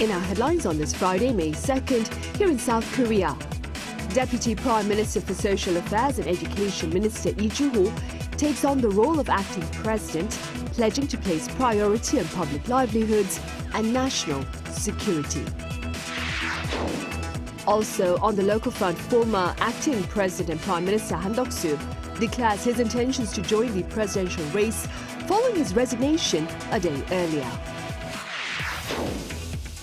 In our headlines on this Friday, May 2nd, here in South Korea, Deputy Prime Minister for Social Affairs and Education Minister Lee Joo-ho takes on the role of acting president, pledging to place priority on public livelihoods and national security. Also, on the local front, former acting President Prime Minister Han Duck-soo declares his intentions to join the presidential race following his resignation a day earlier.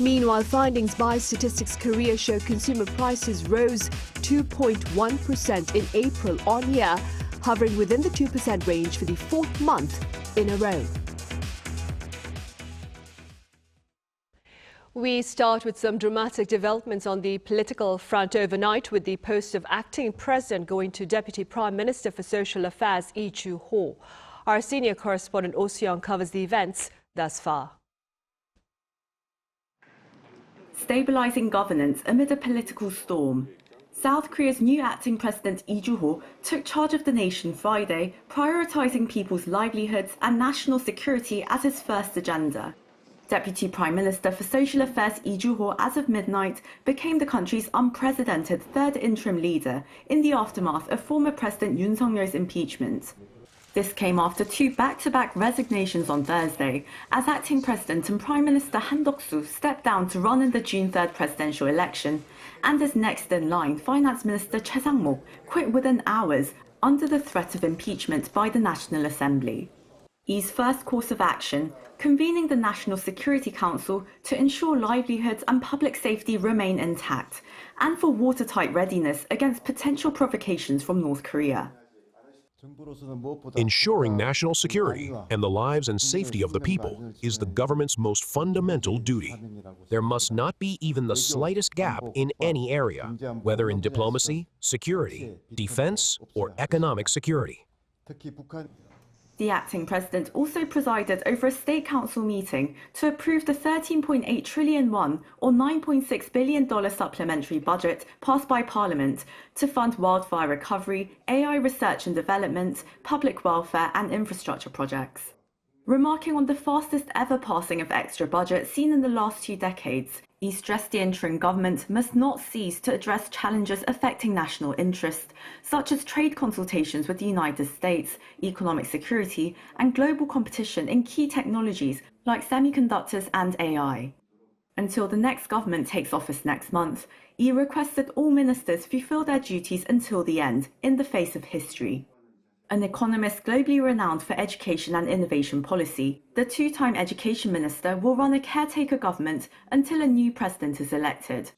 Meanwhile, findings by Statistics Korea show consumer prices rose 2.1% in April on year, hovering within the 2% range for the fourth month in a row. We start with some dramatic developments on the political front overnight, with the post of acting president going to Deputy Prime Minister for Social Affairs Lee Joo-ho. Our senior correspondent Oh Seong covers the events thus far. Stabilizing governance amid a political storm. South Korea's new acting president Lee Joo-ho took charge of the nation Friday, prioritizing people's livelihoods and national security as his first agenda. Deputy Prime Minister for Social Affairs Lee Joo-ho, as of midnight, became the country's unprecedented third interim leader in the aftermath of former President Yoon Suk-yeol's impeachment. This came after two back-to-back resignations on Thursday, as acting president and Prime Minister Han Duck-soo stepped down to run in the June 3rd presidential election, and as next in line, Finance Minister Choi Sang-mok quit within hours under the threat of impeachment by the National Assembly. Lee's first course of action, convening the National Security Council to ensure livelihoods and public safety remain intact, and for watertight readiness against potential provocations from North Korea. Ensuring national security and the lives and safety of the people is the government's most fundamental duty. There must not be even the slightest gap in any area, whether in diplomacy, security, defense, or economic security. The acting president also presided over a state council meeting to approve the 13.8 trillion won, or $9.6 billion supplementary budget passed by Parliament to fund wildfire recovery, AI research and development, public welfare and infrastructure projects. Remarking on the fastest ever passing of extra budget seen in the last 2 decades, he stressed the interim government must not cease to address challenges affecting national interest, such as trade consultations with the United States, economic security, and global competition in key technologies like semiconductors and AI. Until the next government takes office next month, he requested all ministers fulfill their duties until the end, in the face of history. An economist globally renowned for education and innovation policy, the two-time education minister will run a caretaker government until a new president is elected.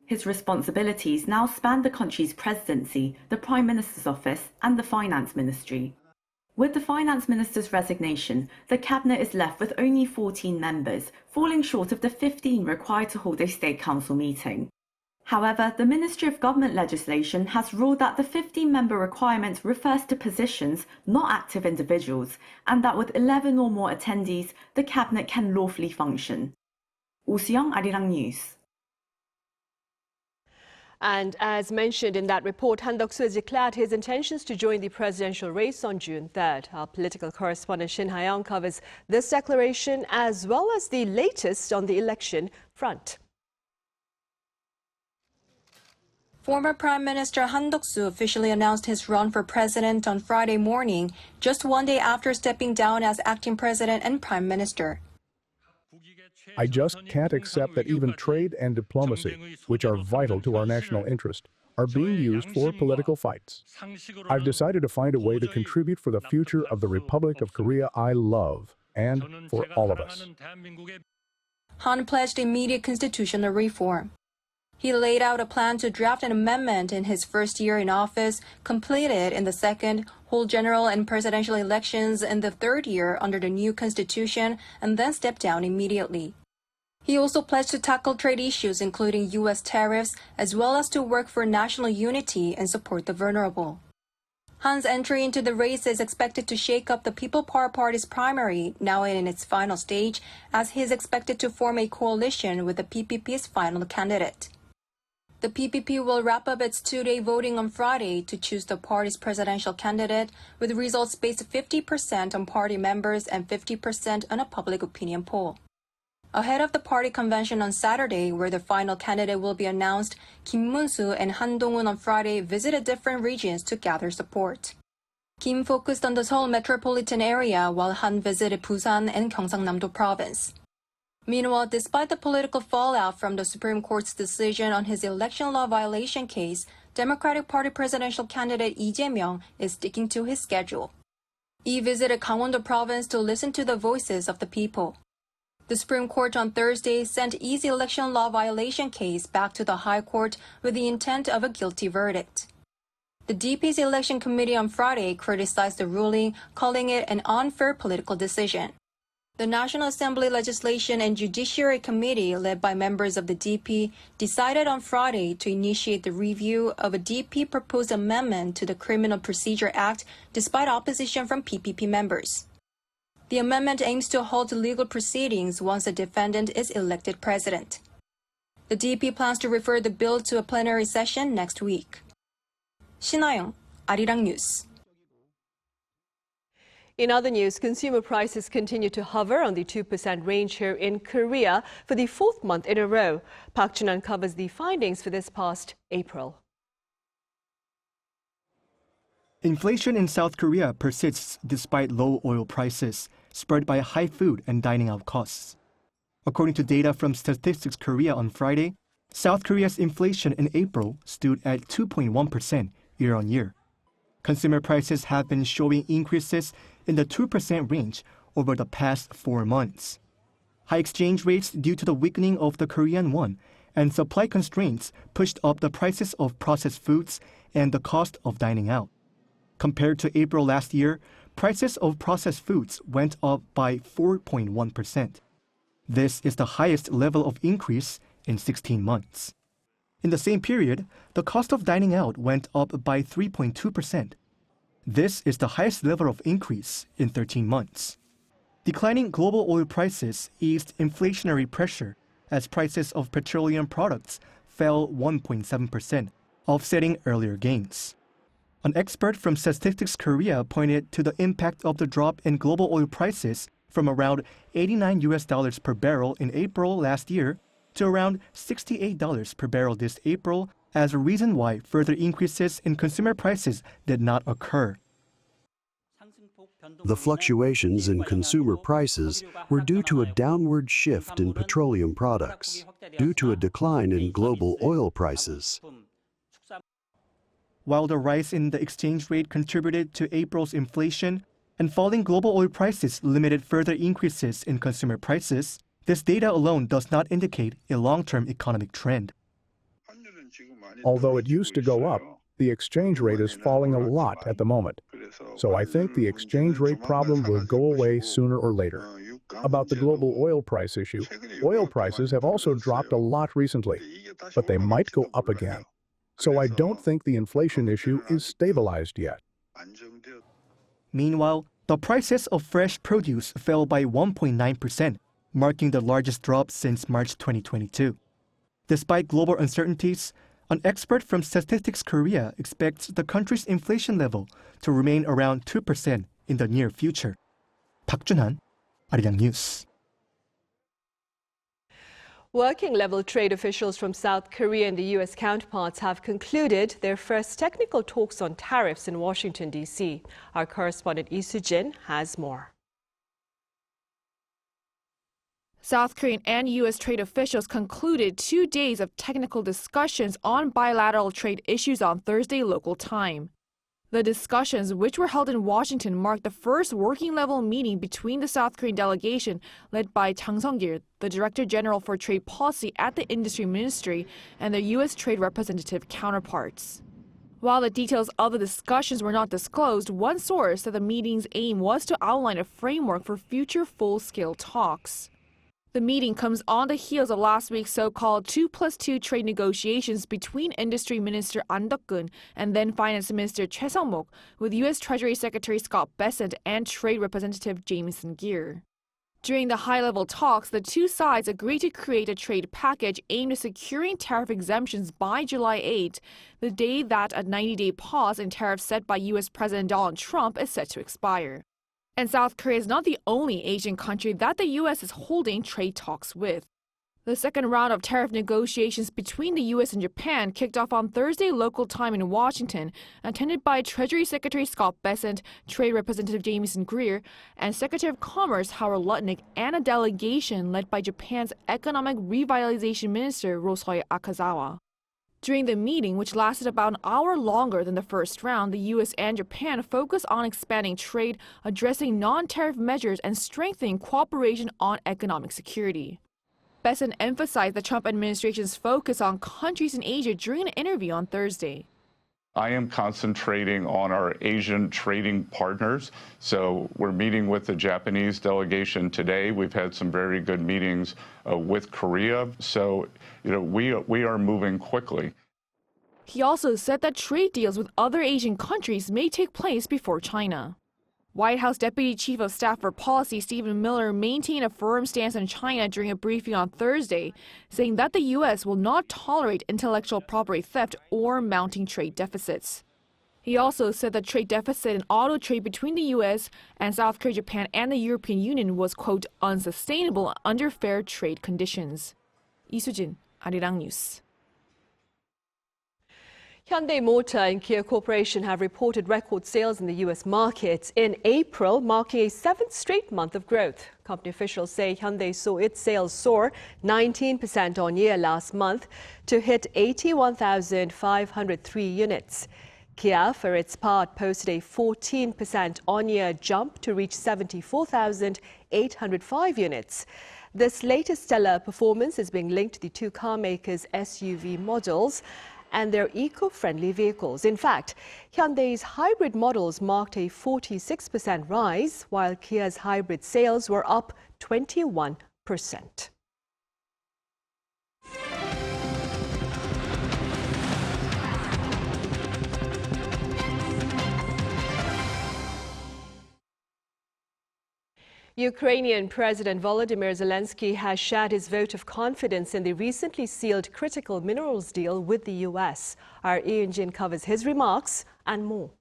His responsibilities now span the country's presidency, the prime minister's office, and the finance ministry. With the finance minister's resignation, the cabinet is left with only 14 members, falling short of the 15 required to hold a state council meeting. However, the Ministry of Government Legislation has ruled that the 15-member requirement refers to positions, not active individuals, and that with 11 or more attendees, the cabinet can lawfully function. Oh Seong, Arirang News. And as mentioned in that report, Han Duck-soo has declared his intentions to join the presidential race on June 3rd. Our political correspondent Shin Ha-young covers this declaration as well as the latest on the election front. Former Prime Minister Han Duck-soo officially announced his run for president on Friday morning, just 1 day after stepping down as acting president and prime minister. I just can't accept that even trade and diplomacy, which are vital to our national interest, are being used for political fights. I've decided to find a way to contribute for the future of the Republic of Korea I love, and for all of us. Han pledged immediate constitutional reform. He laid out a plan to draft an amendment in his first year in office, completed in the second, hold general and presidential elections in the third year under the new constitution, and then step down immediately. He also pledged to tackle trade issues including U.S. tariffs, as well as to work for national unity and support the vulnerable. Han's entry into the race is expected to shake up the People Power Party's primary, now in its final stage, as he is expected to form a coalition with the PPP's final candidate. The PPP will wrap up its 2-day voting on Friday to choose the party's presidential candidate, with results based 50% on party members and 50% on a public opinion poll. Ahead of the party convention on Saturday, where the final candidate will be announced, Kim Moon-soo and Han Dong-un on Friday visited different regions to gather support. Kim focused on the Seoul metropolitan area, while Han visited Busan and Gyeongsang-namdo province. Meanwhile, despite the political fallout from the Supreme Court's decision on his election law violation case, Democratic Party presidential candidate Lee Jae-myung is sticking to his schedule. Lee visited Gangwon-do province to listen to the voices of the people. The Supreme Court on Thursday sent Lee's election law violation case back to the High Court with the intent of a guilty verdict. The DP's election committee on Friday criticized the ruling, calling it an unfair political decision. The National Assembly Legislation and Judiciary Committee, led by members of the DP, decided on Friday to initiate the review of a DP proposed amendment to the Criminal Procedure Act despite opposition from PPP members. The amendment aims to halt legal proceedings once a defendant is elected president. The DP plans to refer the bill to a plenary session next week. 신하영, Arirang News. In other news, consumer prices continue to hover on the 2% range here in Korea for the fourth month in a row. Park Jun-an covers the findings for this past April. Inflation in South Korea persists despite low oil prices, spurred by high food and dining out costs. According to data from Statistics Korea on Friday, South Korea's inflation in April stood at 2.1% year-on-year. Consumer prices have been showing increases in the 2% range over the past 4 months. High exchange rates due to the weakening of the Korean won and supply constraints pushed up the prices of processed foods and the cost of dining out. Compared to April last year, prices of processed foods went up by 4.1%. This is the highest level of increase in 16 months. In the same period, the cost of dining out went up by 3.2%. This is the highest level of increase in 13 months. Declining global oil prices eased inflationary pressure as prices of petroleum products fell 1.7%, offsetting earlier gains. An expert from Statistics Korea pointed to the impact of the drop in global oil prices from around $89 per barrel in April last year to around $68 per barrel this April as a reason why further increases in consumer prices did not occur. The fluctuations in consumer prices were due to a downward shift in petroleum products, due to a decline in global oil prices. While the rise in the exchange rate contributed to April's inflation and falling global oil prices limited further increases in consumer prices, this data alone does not indicate a long-term economic trend. Although it used to go up, the exchange rate is falling a lot at the moment. So I think the exchange rate problem will go away sooner or later. About the global oil price issue, oil prices have also dropped a lot recently, but they might go up again. So I don't think the inflation issue is stabilized yet. Meanwhile, the prices of fresh produce fell by 1.9%, marking the largest drop since March 2022. Despite global uncertainties, an expert from Statistics Korea expects the country's inflation level to remain around 2% in the near future. Park Jun-han, Arirang News. Working-level trade officials from South Korea and the U.S. counterparts have concluded their first technical talks on tariffs in Washington, D.C. Our correspondent Lee Soo-jin has more. South Korean and U.S. trade officials concluded 2 days of technical discussions on bilateral trade issues on Thursday local time. The discussions, which were held in Washington, marked the first working-level meeting between the South Korean delegation, led by Jang Sung-gil, the Director General for Trade Policy at the Industry Ministry, and their U.S. trade representative counterparts. While the details of the discussions were not disclosed, one source said the meeting's aim was to outline a framework for future full-scale talks. The meeting comes on the heels of last week's so-called 2+2 trade negotiations between Industry Minister An Deok-gun and then Finance Minister Choi Sung-mok with U.S. Treasury Secretary Scott Bessent and Trade Representative Jameson Geer. During the high-level talks, the two sides agreed to create a trade package aimed at securing tariff exemptions by July 8, the day that a 90-day pause in tariffs set by U.S. President Donald Trump is set to expire. And South Korea is not the only Asian country that the U.S. is holding trade talks with. The second round of tariff negotiations between the U.S. and Japan kicked off on Thursday local time in Washington, attended by Treasury Secretary Scott Bessent, Trade Representative Jamieson Greer, and Secretary of Commerce Howard Lutnick, and a delegation led by Japan's Economic Revitalization Minister Rosoi Akazawa. During the meeting, which lasted about an hour longer than the first round, the U.S. and Japan focused on expanding trade, addressing non-tariff measures, and strengthening cooperation on economic security. Bessent emphasized the Trump administration's focus on countries in Asia during an interview on Thursday. I am concentrating on our Asian trading partners. So we're meeting with the Japanese delegation today. We've had some very good meetings with Korea. So, we are moving quickly. He also said that trade deals with other Asian countries may take place before China. White House Deputy Chief of Staff for Policy Stephen Miller maintained a firm stance on China during a briefing on Thursday, saying that the U.S. will not tolerate intellectual property theft or mounting trade deficits. He also said the trade deficit in auto trade between the U.S. and South Korea, Japan, and the European Union was, quote, unsustainable under fair trade conditions. 이수진, Arirang News. Hyundai Motor and Kia Corporation have reported record sales in the U.S. market in April, marking a seventh straight month of growth. Company officials say Hyundai saw its sales soar 19% on year last month to hit 81,503 units. Kia, for its part, posted a 14% on-year jump to reach 74,805 units. This latest stellar performance is being linked to the two car makers' SUV models and their eco-friendly vehicles. In fact, Hyundai's hybrid models marked a 46% rise, while Kia's hybrid sales were up 21%. Ukrainian President Volodymyr Zelenskyy has shared his vote of confidence in the recently sealed critical minerals deal with the U.S. Our Ian Jin covers his remarks and more.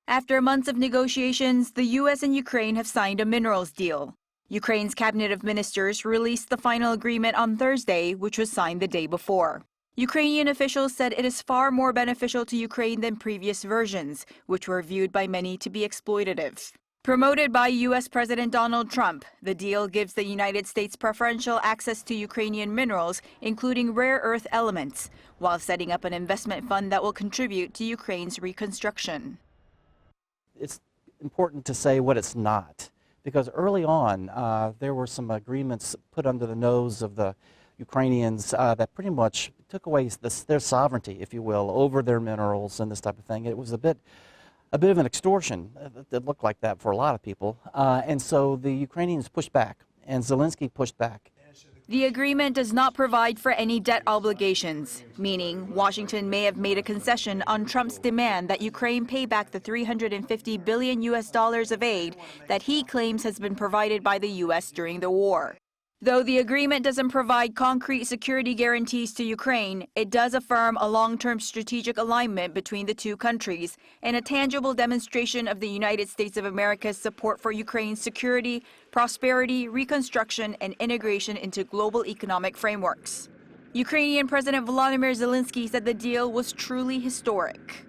After months of negotiations, the U.S. and Ukraine have signed a minerals deal. Ukraine's cabinet of ministers released the final agreement on Thursday, which was signed the day before. Ukrainian officials said it is far more beneficial to Ukraine than previous versions, which were viewed by many to be exploitative. Promoted by U.S. President Donald Trump, the deal gives the United States preferential access to Ukrainian minerals, including rare earth elements, while setting up an investment fund that will contribute to Ukraine's reconstruction. It's important to say what it's not, because early on there were some agreements put under the nose of the Ukrainians that pretty much took away their sovereignty, if you will, over their minerals and this type of thing. It was a bit of an extortion that looked like that for a lot of people. And so the Ukrainians pushed back, and Zelenskyy pushed back. The agreement does not provide for any debt obligations, meaning Washington may have made a concession on Trump's demand that Ukraine pay back the $350 billion of aid that he claims has been provided by the U.S. during the war. Though the agreement doesn't provide concrete security guarantees to Ukraine, it does affirm a long-term strategic alignment between the two countries and a tangible demonstration of the United States of America's support for Ukraine's security, prosperity, reconstruction, and integration into global economic frameworks. Ukrainian President Volodymyr Zelenskyy said the deal was truly historic.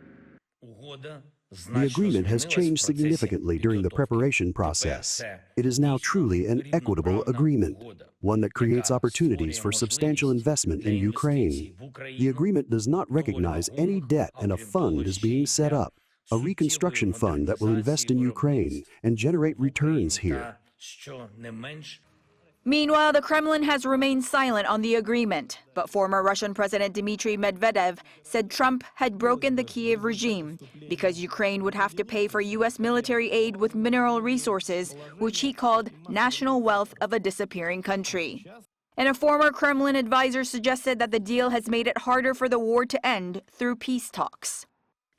The agreement has changed significantly during the preparation process. It is now truly an equitable agreement, one that creates opportunities for substantial investment in Ukraine. The agreement does not recognize any debt, and a fund is being set up, a reconstruction fund that will invest in Ukraine and generate returns here. Meanwhile, the Kremlin has remained silent on the agreement, but former Russian President Dmitry Medvedev said Trump had broken the Kiev regime because Ukraine would have to pay for U.S. military aid with mineral resources, which he called national wealth of a disappearing country. And a former Kremlin advisor suggested that the deal has made it harder for the war to end through peace talks.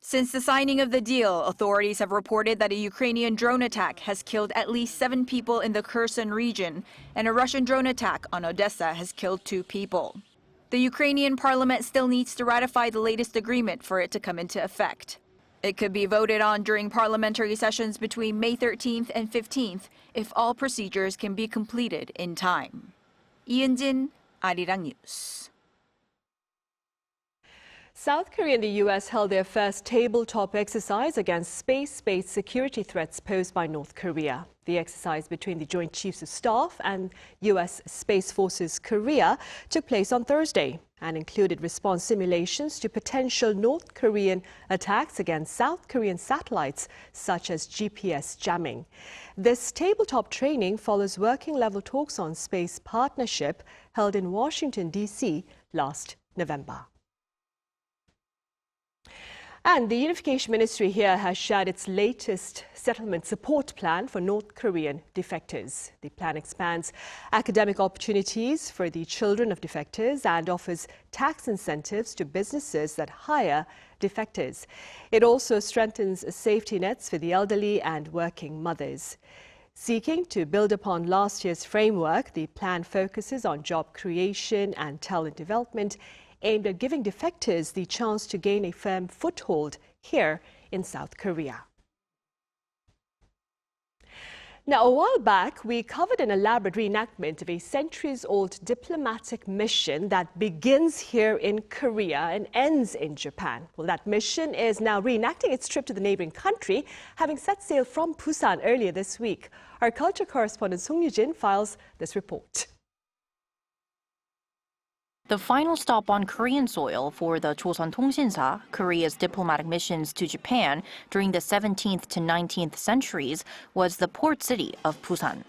Since the signing of the deal, authorities have reported that a Ukrainian drone attack has killed at least 7 people in the Kherson region, and a Russian drone attack on Odessa has killed 2 people. The Ukrainian parliament still needs to ratify the latest agreement for it to come into effect. It could be voted on during parliamentary sessions between May 13th and 15th if all procedures can be completed in time. 이은진, Arirang News. South Korea and the U.S. held their first tabletop exercise against space-based security threats posed by North Korea. The exercise between the Joint Chiefs of Staff and U.S. Space Forces Korea took place on Thursday and included response simulations to potential North Korean attacks against South Korean satellites, such as GPS jamming. This tabletop training follows working-level talks on space partnership held in Washington, D.C. last November. And the Unification Ministry here has shared its latest settlement support plan for North Korean defectors. The plan expands academic opportunities for the children of defectors and offers tax incentives to businesses that hire defectors. It also strengthens safety nets for the elderly and working mothers. Seeking to build upon last year's framework, the plan focuses on job creation and talent development, aimed at giving defectors the chance to gain a firm foothold here in South Korea. Now, a while back, we covered an elaborate reenactment of a centuries-old diplomatic mission that begins here in Korea and ends in Japan. Well, that mission is now reenacting its trip to the neighboring country, having set sail from Busan earlier this week. Our culture correspondent Song Yoo-jin files this report. The final stop on Korean soil for the Joseon Tongsinsa, Korea's diplomatic missions to Japan during the 17th to 19th centuries, was the port city of Busan.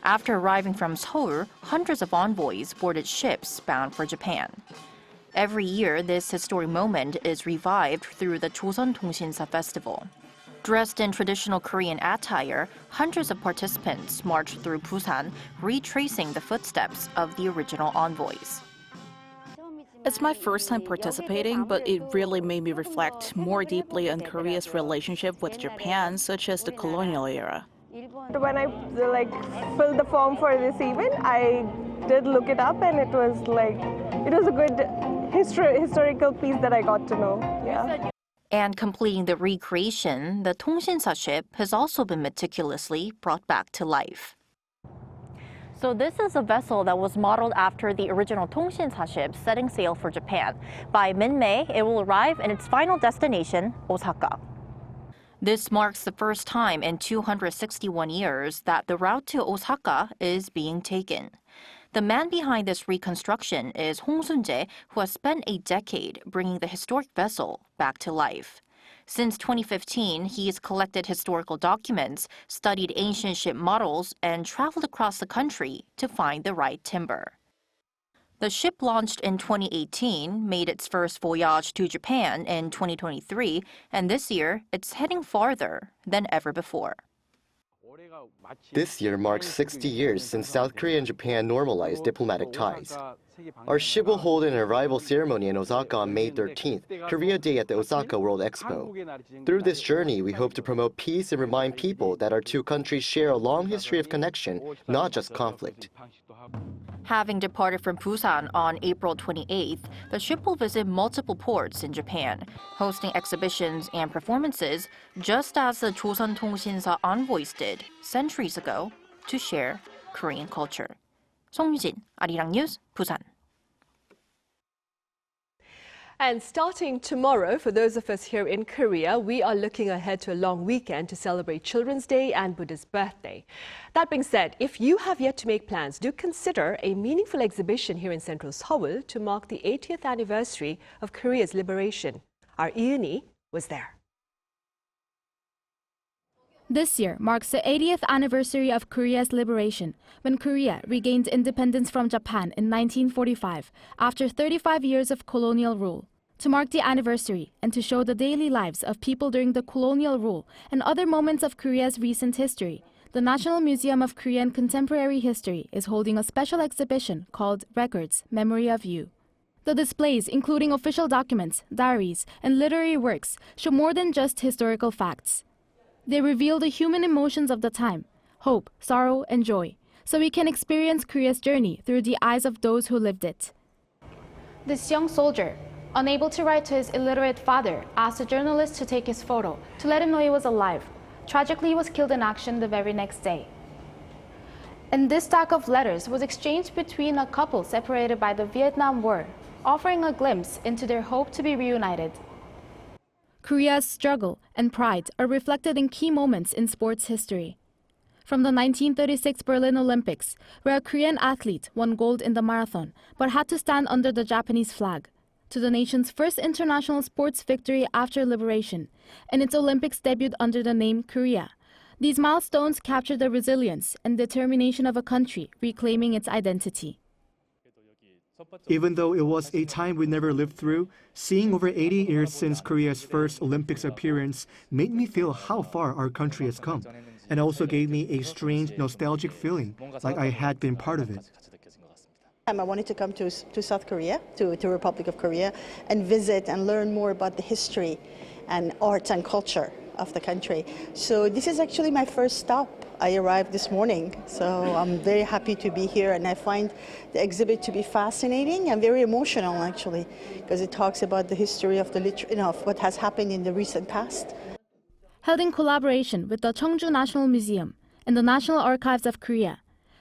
After arriving from Seoul, hundreds of envoys boarded ships bound for Japan. Every year, this historic moment is revived through the Joseon Tongsinsa festival. Dressed in traditional Korean attire, hundreds of participants marched through Busan, retracing the footsteps of the original envoys. It's my first time participating, but it really made me reflect more deeply on Korea's relationship with Japan, such as the colonial era. When I filled the form for this event, I did look it up, and it was a good historical piece that I got to know. Yeah. And completing the recreation, the Tongsinsa ship has also been meticulously brought back to life. So this is a vessel that was modeled after the original Tongsinsa ship setting sail for Japan. By mid-May, it will arrive in its final destination, Osaka. This marks the first time in 261 years that the route to Osaka is being taken. The man behind this reconstruction is Hong Sun-jae, who has spent a decade bringing the historic vessel back to life. Since 2015, he has collected historical documents, studied ancient ship models, and traveled across the country to find the right timber. The ship launched in 2018, made its first voyage to Japan in 2023, and this year it's heading farther than ever before. This year marks 60 years since South Korea and Japan normalized diplomatic ties. Our ship will hold an arrival ceremony in Osaka on May 13th, Korea Day at the Osaka World Expo. Through this journey, we hope to promote peace and remind people that our two countries share a long history of connection, not just conflict. Having departed from Busan on April 28th, the ship will visit multiple ports in Japan, hosting exhibitions and performances, just as the Joseon Tongsinsa envoys did centuries ago to share Korean culture. Song Yoo-jin, Arirang News, Busan. And starting tomorrow, for those of us here in Korea, we are looking ahead to a long weekend to celebrate Children's Day and Buddha's birthday. That being said, if you have yet to make plans, do consider a meaningful exhibition here in central Seoul to mark the 80th anniversary of Korea's liberation. Our Iuni was there. This year marks the 80th anniversary of Korea's liberation, when Korea regained independence from Japan in 1945 after 35 years of colonial rule. To mark the anniversary and to show the daily lives of people during the colonial rule and other moments of Korea's recent history, the National Museum of Korean Contemporary History is holding a special exhibition called Records, Memory of You. The displays, including official documents, diaries, and literary works, show more than just historical facts. They reveal the human emotions of the time, hope, sorrow, and joy, so we can experience Korea's journey through the eyes of those who lived it. This young soldier, Unable to write to his illiterate father, asked a journalist to take his photo to let him know he was alive. Tragically, he was killed in action the very next day. And this stack of letters was exchanged between a couple separated by the Vietnam War, offering a glimpse into their hope to be reunited. Korea's struggle and pride are reflected in key moments in sports history. From the 1936 Berlin Olympics, where a Korean athlete won gold in the marathon but had to stand under the Japanese flag, to the nation's first international sports victory after liberation, and its Olympics debuted under the name Korea. These milestones capture the resilience and determination of a country reclaiming its identity. Even though it was a time we never lived through, seeing over 80 years since Korea's first Olympics appearance made me feel how far our country has come, and also gave me a strange nostalgic feeling, like I had been part of it. I wanted to come to South Korea, to Republic of Korea, and visit and learn more about the history and arts and culture of the country. So this is actually my first stop. I arrived this morning, so I'm very happy to be here, and I find the exhibit to be fascinating and very emotional, actually, because it talks about the history of of what has happened in the recent past. Held in collaboration with the Cheongju National Museum and the National Archives of Korea,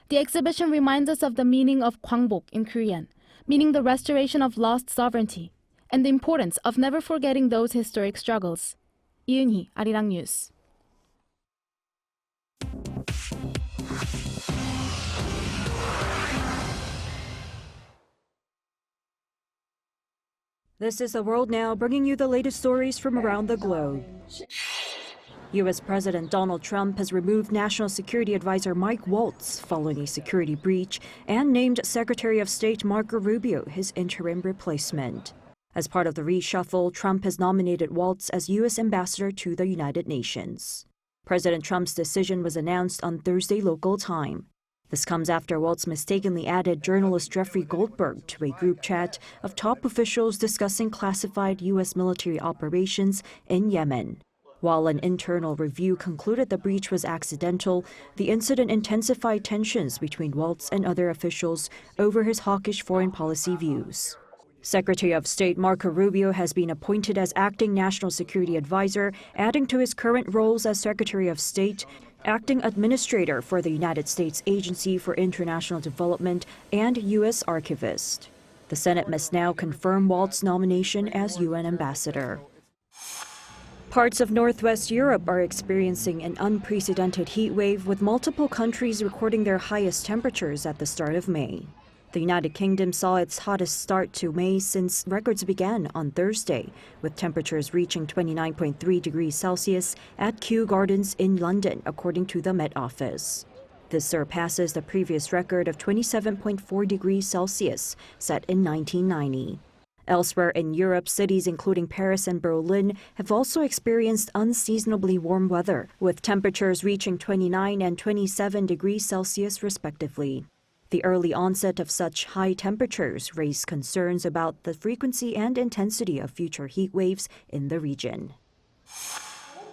the exhibition reminds us of the meaning of Gwangbok in Korean, meaning the restoration of lost sovereignty, and the importance of never forgetting those historic struggles. 이은희, Arirang News. This is The World Now, bringing you the latest stories from around the globe. U.S. President Donald Trump has removed National Security Advisor Mike Waltz following a security breach and named Secretary of State Marco Rubio his interim replacement. As part of the reshuffle, Trump has nominated Waltz as U.S. Ambassador to the United Nations. President Trump's decision was announced on Thursday local time. This comes after Waltz mistakenly added journalist Jeffrey Goldberg to a group chat of top officials discussing classified U.S. military operations in Yemen. While an internal review concluded the breach was accidental, the incident intensified tensions between Waltz and other officials over his hawkish foreign policy views. Secretary of State Marco Rubio has been appointed as acting national security advisor, adding to his current roles as Secretary of State, acting administrator for the United States Agency for International Development, and U.S. archivist. The Senate must now confirm Waltz's nomination as UN ambassador. Parts of Northwest Europe are experiencing an unprecedented heat wave, with multiple countries recording their highest temperatures at the start of May. The United Kingdom saw its hottest start to May since records began on Thursday, with temperatures reaching 29.3 degrees Celsius at Kew Gardens in London, according to the Met Office. This surpasses the previous record of 27.4 degrees Celsius, set in 1990. Elsewhere in Europe, cities including Paris and Berlin have also experienced unseasonably warm weather, with temperatures reaching 29 and 27 degrees Celsius respectively. The early onset of such high temperatures raised concerns about the frequency and intensity of future heat waves in the region.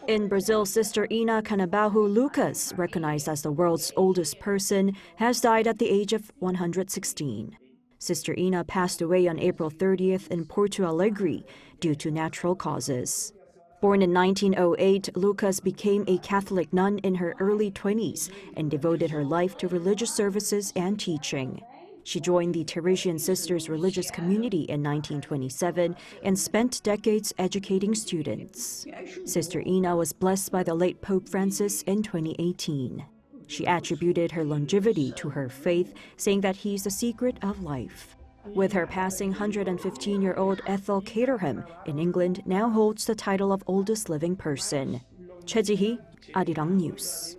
In Brazil, Sister Ina Canabarro Lucas, recognized as the world's oldest person, has died at the age of 116. Sister Ina passed away on April 30th in Porto Alegre due to natural causes. Born in 1908, Lucas became a Catholic nun in her early 20s and devoted her life to religious services and teaching. She joined the Teresian Sisters religious community in 1927 and spent decades educating students. Sister Ina was blessed by the late Pope Francis in 2018. She attributed her longevity to her faith, saying that he's the secret of life. With her passing, 115-year-old Ethel Caterham in England now holds the title of oldest living person. Choi Ji-hee, Arirang News.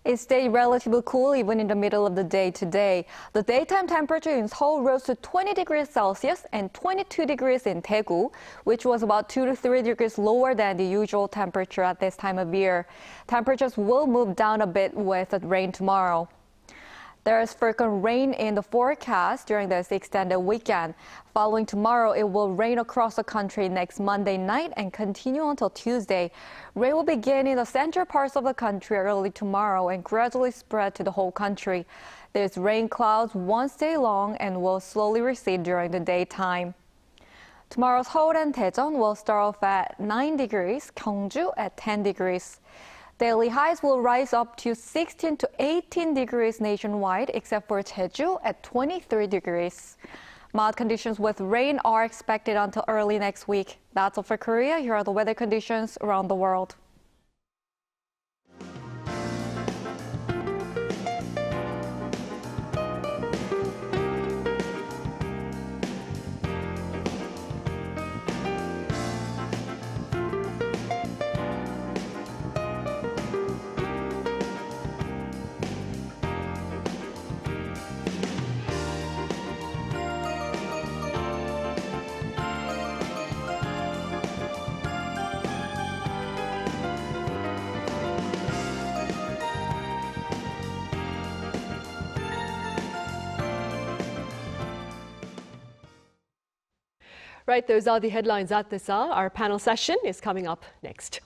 It stayed relatively cool even in the middle of the day today. The daytime temperature in Seoul rose to 20 degrees Celsius and 22 degrees in Daegu, which was about 2 to 3 degrees lower than the usual temperature at this time of year. Temperatures will move down a bit with the rain tomorrow. There is frequent rain in the forecast during this extended weekend. Following tomorrow, it will rain across the country next Monday night and continue until Tuesday. Rain will begin in the central parts of the country early tomorrow and gradually spread to the whole country. These rain clouds won't stay long and will slowly recede during the daytime. Tomorrow's Seoul and Daejeon will start off at 9 degrees, Gyeongju at 10 degrees. Daily highs will rise up to 16 to 18 degrees nationwide, except for Jeju at 23 degrees. Mild conditions with rain are expected until early next week. That's all for Korea. Here are the weather conditions around the world. Right, those are the headlines at this hour. Our panel session is coming up next.